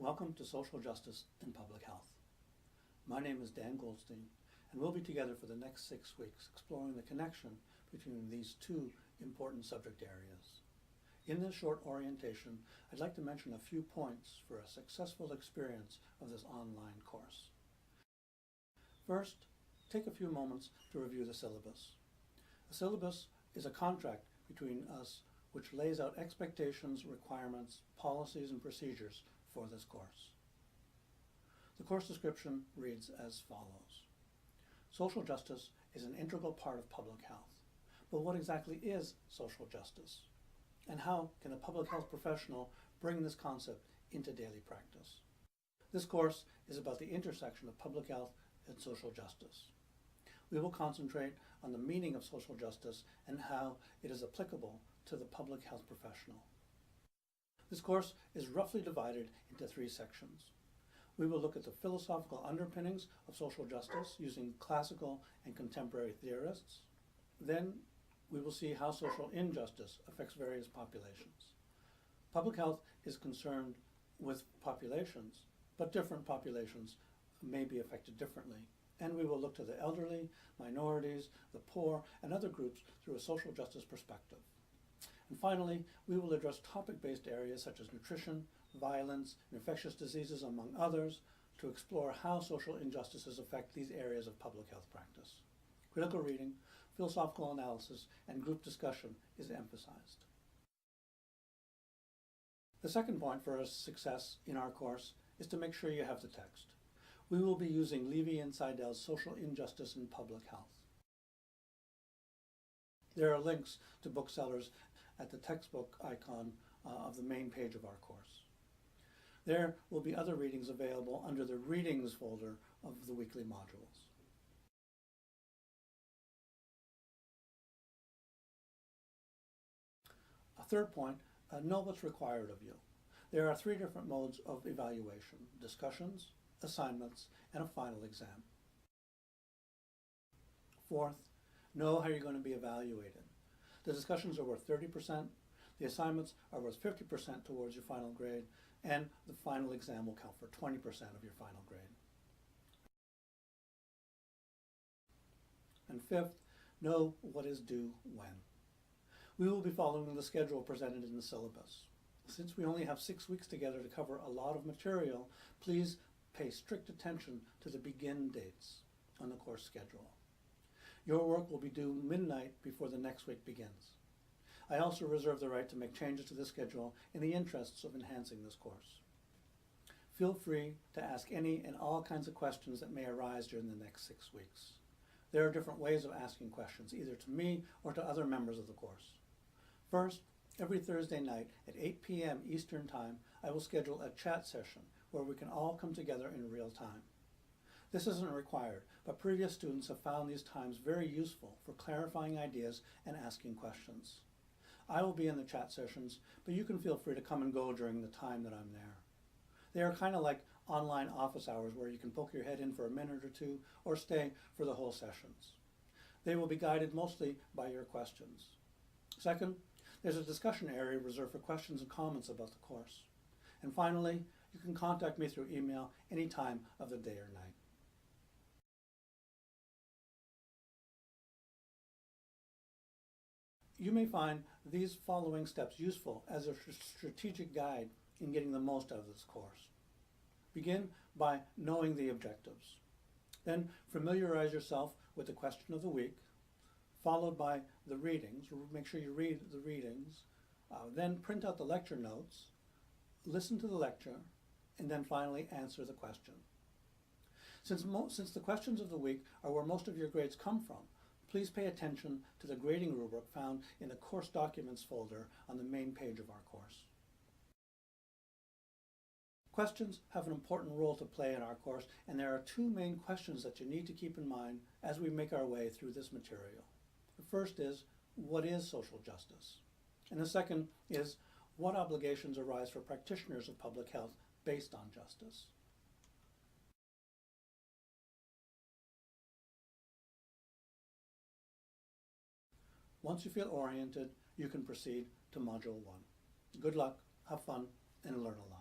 Welcome to Social Justice in Public Health. My name is Dan Goldstein, and we'll be together for the next 6 weeks exploring the connection between these two important subject areas. In this short orientation, I'd like to mention a few points for a successful experience of this online course. First, take a few moments to review the syllabus. The syllabus is a contract between us which lays out expectations, requirements, policies, and procedures for this course. The course description reads as follows. Social justice is an integral part of public health. But what exactly is social justice? And how can a public health professional bring this concept into daily practice? This course is about the intersection of public health and social justice. We will concentrate on the meaning of social justice and how it is applicable to the public health professional. This course is roughly divided into 3 sections. We will look at the philosophical underpinnings of social justice using classical and contemporary theorists. Then we will see how social injustice affects various populations. Public health is concerned with populations, but different populations may be affected differently. And we will look to the elderly, minorities, the poor, and other groups through a social justice perspective. And finally, we will address topic-based areas such as nutrition, violence, and infectious diseases, among others, to explore how social injustices affect these areas of public health practice. Critical reading, philosophical analysis, and group discussion is emphasized. The second point for success in our course is to make sure you have the text. We will be using Levy and Seidel's Social Injustice in Public Health. There are links to booksellers at the textbook icon of the main page of our course. There will be other readings available under the Readings folder of the weekly modules. A third point, know what's required of you. There are 3 different modes of evaluation: discussions, assignments, and a final exam. Fourth, know how you're going to be evaluated. The discussions are worth 30%, the assignments are worth 50% towards your final grade, and the final exam will count for 20% of your final grade. And fifth, know what is due when. We will be following the schedule presented in the syllabus. Since we only have 6 weeks together to cover a lot of material, please pay strict attention to the begin dates on the course schedule. Your work will be due midnight before the next week begins. I also reserve the right to make changes to the schedule in the interests of enhancing this course. Feel free to ask any and all kinds of questions that may arise during the next 6 weeks. There are different ways of asking questions, either to me or to other members of the course. First, every Thursday night at 8 p.m. Eastern Time, I will schedule a chat session where we can all come together in real time. This isn't required, but previous students have found these times very useful for clarifying ideas and asking questions. I will be in the chat sessions, but you can feel free to come and go during the time that I'm there. They are kind of like online office hours where you can poke your head in for a minute or two or stay for the whole sessions. They will be guided mostly by your questions. Second, there's a discussion area reserved for questions and comments about the course. And finally, you can contact me through email any time of the day or night. You may find these following steps useful as a strategic guide in getting the most out of this course. Begin by knowing the objectives. Then familiarize yourself with the question of the week, followed by the readings. Make sure you read the readings. Then print out the lecture notes, listen to the lecture, and then finally answer the question. Since the questions of the week are where most of your grades come from, please pay attention to the grading rubric found in the Course Documents folder on the main page of our course. Questions have an important role to play in our course, and there are 2 main questions that you need to keep in mind as we make our way through this material. The first is, what is social justice? And the second is, what obligations arise for practitioners of public health based on justice? Once you feel oriented, you can proceed to Module 1. Good luck, have fun, and learn a lot.